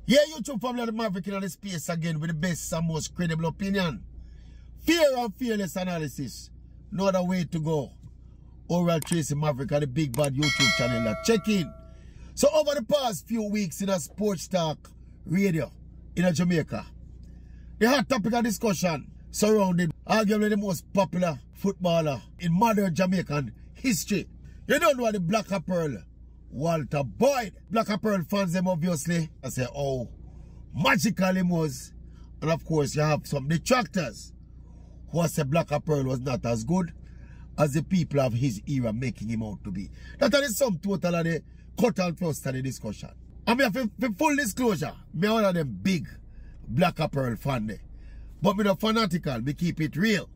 Yeah, YouTube family of the Maverick in the space again with the best and most credible opinion. Fair and fearless analysis. No other way to go. Oral Tracy Maverick on the Big Bad YouTube channel. That check in. So over the past few weeks in a sports talk radio in Jamaica, the hot topic of discussion surrounding arguably the most popular footballer in modern Jamaican history. You don't know the Blacka Pearl, Walter Boyd. Blacka Pearl fans them obviously. I say, oh, magical he was. And of course you have some detractors who say Blacka Pearl was not as good as the people of his era making him out to be. That is some total of the cut and thrust of the discussion. And me for full disclosure, me one of them big Blacka Pearl fan there. But me not fanatical, me keep it real.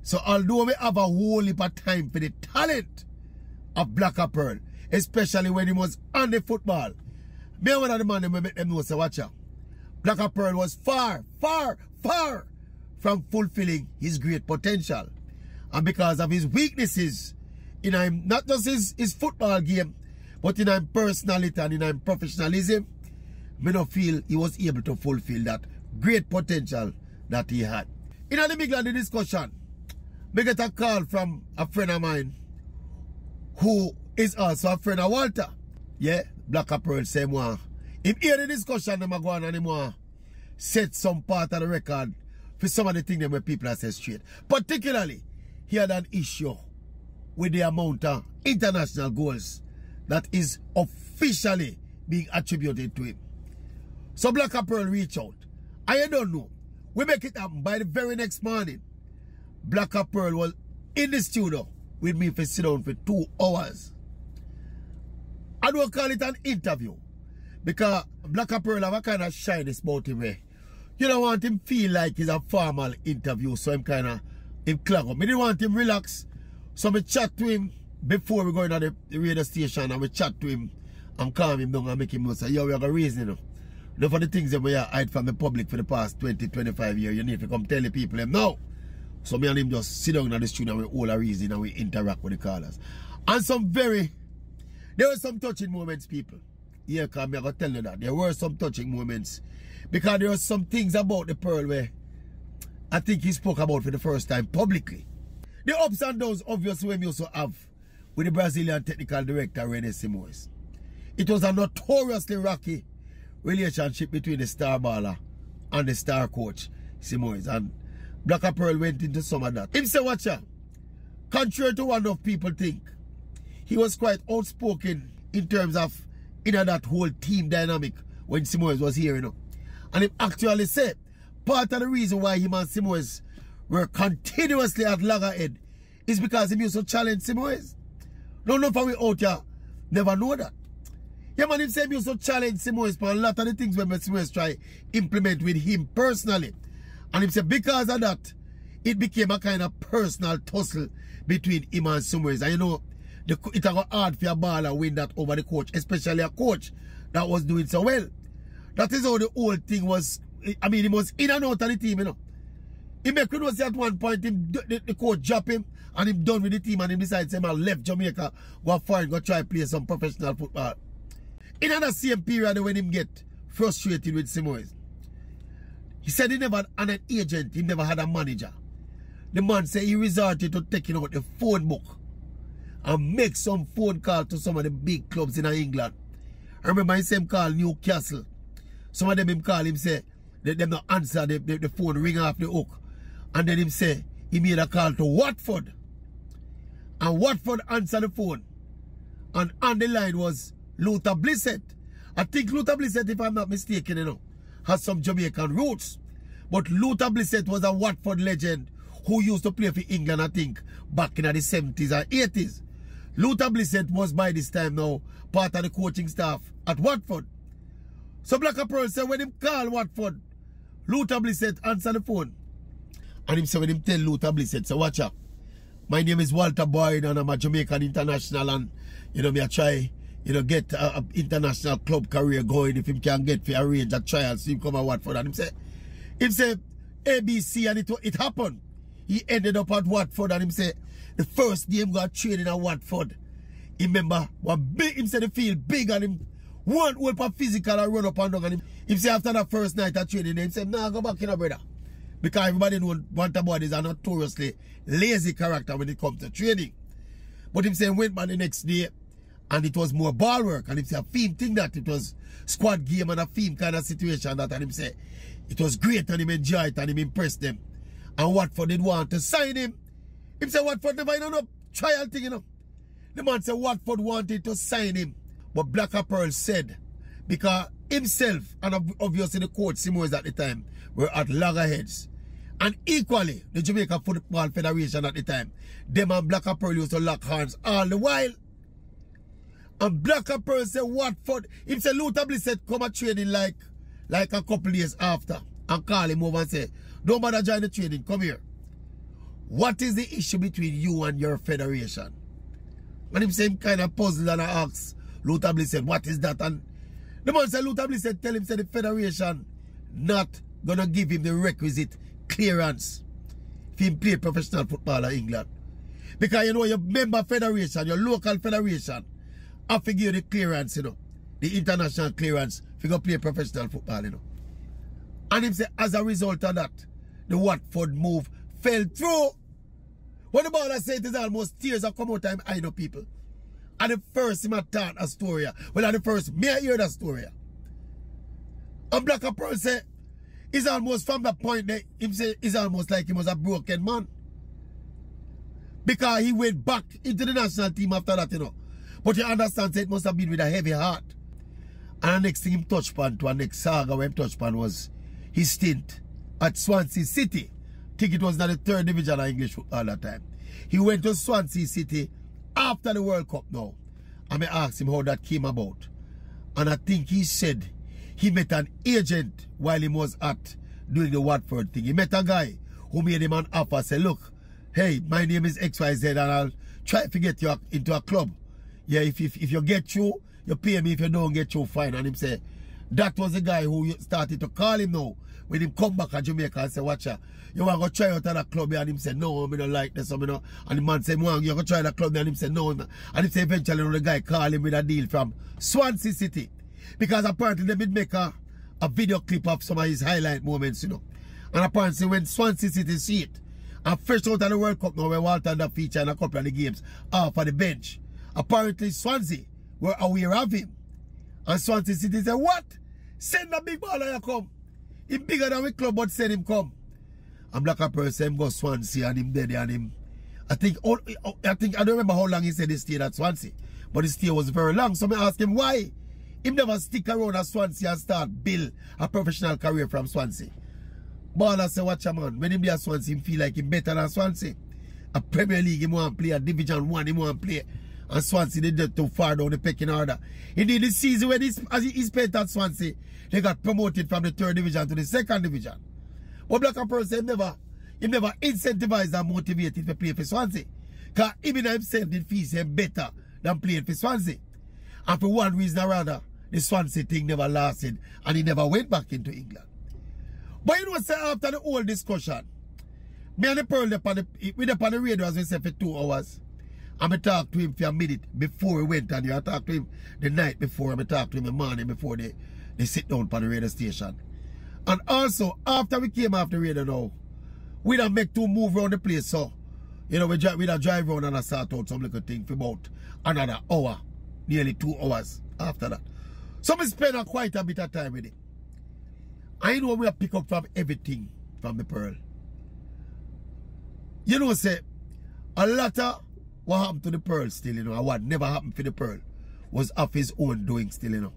So although we have a whole heap of time for the talent of Blacka Pearl, especially when he was on the football, me one of the man who make them know, say watch out. Blacka Pearl was far from fulfilling his great potential. And because of his weaknesses in him, not just his football game, but in his personality and in his professionalism, me don't feel he was able to fulfill that great potential that he had. In the middle of the discussion, me get a call from a friend of mine who is also a friend of Walter. Yeah, Blacka Pearl say more. If hear the discussion, them go on and him set some part of the record for some of the things that people are saying straight. Particularly, he had an issue with the amount of international goals that is officially being attributed to him. So Blacka Pearl reach out. I don't know. We make it happen. By the very next morning, Blacka Pearl was in the studio with me for sit down for 2 hours. I don't call it an interview because Blacka Pearl have a kind of shyness about him where you don't want him feel like it's a formal interview, so I'm kind of him clag up. I didn't want him relax, so I chat to him before we go into the radio station and we chat to him and calm him down and make him know say, yo, we have a reason, you know. Enough of the things that we have hide from the public for the past 20-25 years, you need to come tell the people them now. So me and him just sit down in the studio and we all a reason and we interact with the callers. And there were some touching moments, people. Yeah, because I'm going to tell you that. There were some touching moments. Because there were some things about the Pearl where I think he spoke about for the first time publicly. The ups and downs, obviously, we also have with the Brazilian technical director, René Simões. It was a notoriously rocky relationship between the star baller and the star coach, Simões. And Blacka Pearl went into some of that. Him say, watch out. Contrary to what enough people think, he was quite outspoken in terms of that whole team dynamic when Simões was here, you know. And he actually said, part of the reason why him and Simões were continuously at loggerhead is because he used to challenge Simões. No, no, for we out here never know that. Yeah, man, him say he used to challenge Simões for a lot of the things when Simões try implement with him personally. And he said because of that, it became a kind of personal tussle between him and Simões. And you know, it got hard for a baller win that over the coach, especially a coach that was doing so well. That is how the whole thing was. I mean, he was in and out of the team, you know. He make you know say at one point the coach drop him and him done with the team and he decides to left Jamaica, go foreign, go try play some professional football. In that same period when him get frustrated with Simões, he said he never had an agent, he never had a manager. The man said he resorted to taking out the phone book and make some phone call to some of the big clubs in England. I remember he said him call Newcastle. Some of them him call him say them not answer the phone ring off the hook. And then him say he made a call to Watford. And Watford answered the phone. And on the line was Luther Blissett. I think Luther Blissett, if I'm not mistaken, you know, has some Jamaican roots. But Luther Blissett was a Watford legend who used to play for England, I think, back in the 70s and 80s. Luther Blissett was by this time now part of the coaching staff at Watford. So Blacka Pearl said when him call Watford, Luther Blissett answer the phone. And him say when him tell Luther Blissett, so watch out. My name is Walter Boyd and I'm a Jamaican international and, you know, me I try, you know, get an international club career going if him can get for arrange a trial so him come at Watford. And him say ABC and it happened. He ended up at Watford and him say the first game got training at Watford. He remember what big him said he feel big and him One hold for physical and run up and down. And him say after that first night of training, him say, nah, go back in a brother. Because everybody know Wanta Boy is a notoriously lazy character when it comes to training. But him say went back the next day and it was more ball work. And him say a theme thing that it was squad game and a theme kind of situation that, and him say it was great and him enjoyed it and him impressed them. And Watford did want to sign him. Him say Watford never no trial thing, you know. The man said Watford wanted to sign him. But Blacka Pearl said, because himself and obviously the coach Simoes at the time were at loggerheads. And equally, the Jamaica Football Federation at the time, them and Blacka Pearl used to lock hands all the while. And Blacka Pearl said Watford, him said Luther Bliss said come and training like a couple days after. And call him over and say, don't bother join the training, come here. What is the issue between you and your federation? And him say him kind of puzzled and I asked Luther Bliss said, what is that? And the man said Luther Bliss said, tell him said the federation not gonna give him the requisite clearance if he play professional football in England. Because you know your member federation, your local federation, have to give you the clearance, you know, the international clearance if you go play professional football, you know. And him say as a result of that, the Watford move fell through. When the baller said it is almost tears have come out time I know people. And the first him had taught a story. Well, at the first, me I hear that story. And Blacka Pearl say, it's almost from the point that him say it's almost like he was a broken man. Because he went back into the national team after that, you know. But you understand, say it must have been with a heavy heart. And the next thing him touched upon, to a next saga where him touched upon was his stint at Swansea City. I think it was not the 3rd division of English football at that time. He went to Swansea City after the World Cup now. And I asked him how that came about. And I think he said he met an agent while he was at doing the Watford thing. He met a guy who made him an offer, say, look, hey, my name is XYZ and I'll try to get you into a club. Yeah, if you get through, you pay me. If you don't get through, fine. And him say, that was the guy who started to call him now. When him come back to Jamaica and say, watch ya, you want to go try out at that club here? And him say, no, I don't like this. And the man say, you go try that club there? And him say, no. And him say, eventually the guy call him with a deal from Swansea City. Because apparently they did make a video clip of some of his highlight moments, you know. And apparently when Swansea City see it, and first out of the World Cup now, where Walter and feature in a couple of the games off of the bench, apparently Swansea were aware of him. And Swansea City said, what? Send the big baller here come. Him bigger than we club, but send him come. And Blacka Pearl said him go Swansea and him dead and him. I don't remember how long he said he stayed at Swansea. But his stay was very long. So I asked him why. Him never stick around at Swansea and start build a professional career from Swansea. Baller say, watch a man, when him be at Swansea, him feel like him better than Swansea. A Premier League, him want to play, a Division 1, him want to play. And Swansea, they did too far down the pecking order. Indeed, this season when he spent at Swansea, they got promoted from the 3rd division to the 2nd division. But Blacka Pearl said he never incentivized and motivated to play for Swansea. Because even himself did feel him better than playing for Swansea. And for one reason or other, the Swansea thing never lasted and he never went back into England. But you know, say after the whole discussion, me and the Pearl we up on the radio as we said for 2 hours. And I talked to him for a minute before we went on there. I talked to him the night before and I talked to him in the morning before they sit down on the radio station. And also, after we came off the radio now, we done make 2 move around the place. So, you know, we done drive around and I sort out some little thing for about another hour, nearly 2 hours after that. So we spend quite a bit of time with it. I know we have pick up from everything from the Pearl. You know, say, a lot of what happened to the Pearl still, you know, and what never happened for the Pearl was of his own doing still, you know.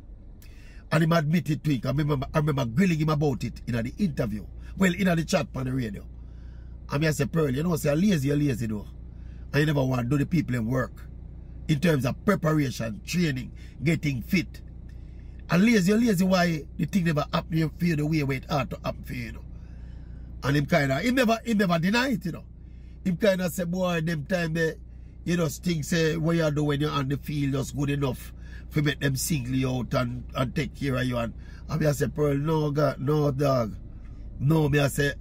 And him admitted to it. I remember grilling him about it in the interview. Well, in the chat on the radio. And I said, Pearl, you know, say, you're lazy though. And you never want to do the people in work. In terms of preparation, training, getting fit. And you're lazy why the thing never happened for you the way it ought to happen for you, you know. And he never deny it, you know. Him kind of say, boy, them time they, you know, things say what you do when you're on the field just good enough to make them single you out and take care of you. And I say, Pearl, no, God, no, dog. No, me I say,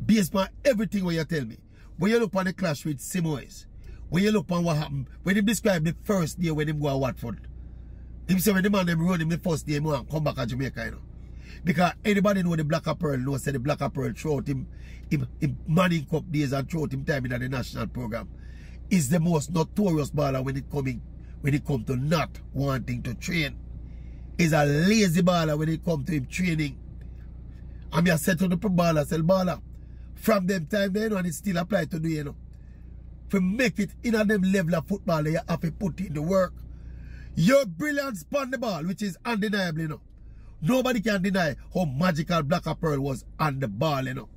based on everything what you tell me, when you look on the clash with Simoes, when you look on what happened, when he described the first day when him go to Watford, Him say when the man them run him the first day, he want come back to Jamaica, you know. Because anybody know the Blacka Pearl knows say the Blacka Pearl throughout him Manning Cup days and throughout him time in the national program is the most notorious baller when it come to not wanting to train. He's a lazy baller when it come to him training. And I said to the baller, say baller, from them time there, you know, and it still apply to do, you know. To make it in a them level of football, you have to put in the work. Your brilliance on the ball, which is undeniable, you know. Nobody can deny how magical Blacka Pearl was on the ball, you know.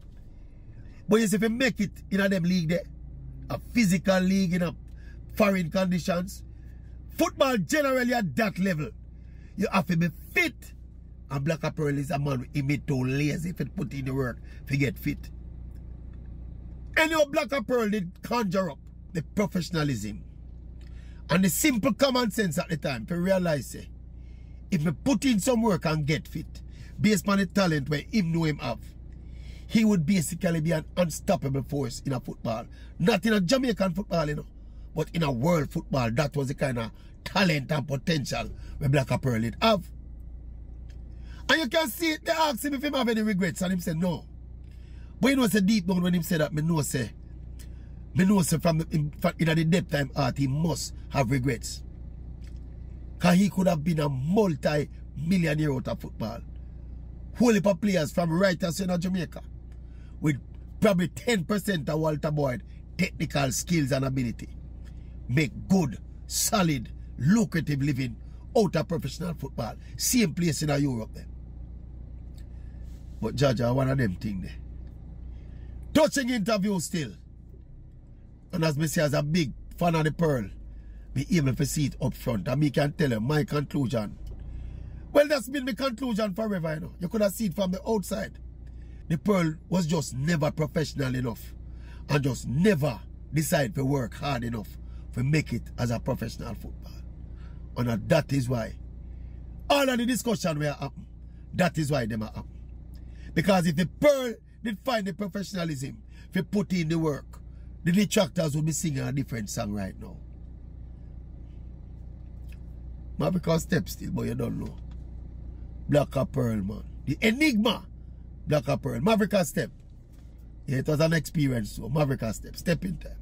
But yes, if you make it in a them league there, a physical league in a foreign conditions, football generally at that level, you have to be fit. And Blacka Pearl is a man who made too lazy if it put in the work to get fit. And your Blacka Pearl did conjure up the professionalism and the simple common sense at the time to realize, if we put in some work and get fit, based on the talent where him know him have, he would basically be an unstoppable force in a football. Not in a Jamaican football, you know, but in a world football. That was the kind of talent and potential where Blacka Pearl did have. And you can see it, they ask him if he have any regrets, and him said no. But you know, say deep down when him said that, me know say from the depth time heart, he must have regrets. Because he could have been a multi-millionaire out of football. Whole heap of players from right as in Jamaica with probably 10% of Walter Boyd technical skills and ability make good, solid, lucrative living out of professional football. Same place in Europe there. But Jaja, one of them things there. Touching interview still. And as me say, as a big fan of the Pearl, be able to see it up front. And me can tell you my conclusion. Well, that's been my conclusion forever, you know. You could have seen it from the outside. The Pearl was just never professional enough. And just never decide to work hard enough to make it as a professional football. And that is why all of the discussion will happen. That is why them are happen. Because if the Pearl did find the professionalism, if you put in the work, the detractors will be singing a different song right now. Maverick step still, but you don't know. Blacka Pearl, man. The enigma. Blacka Pearl. Maverick step. Yeah, it was an experience, so Maverick step. Step in time.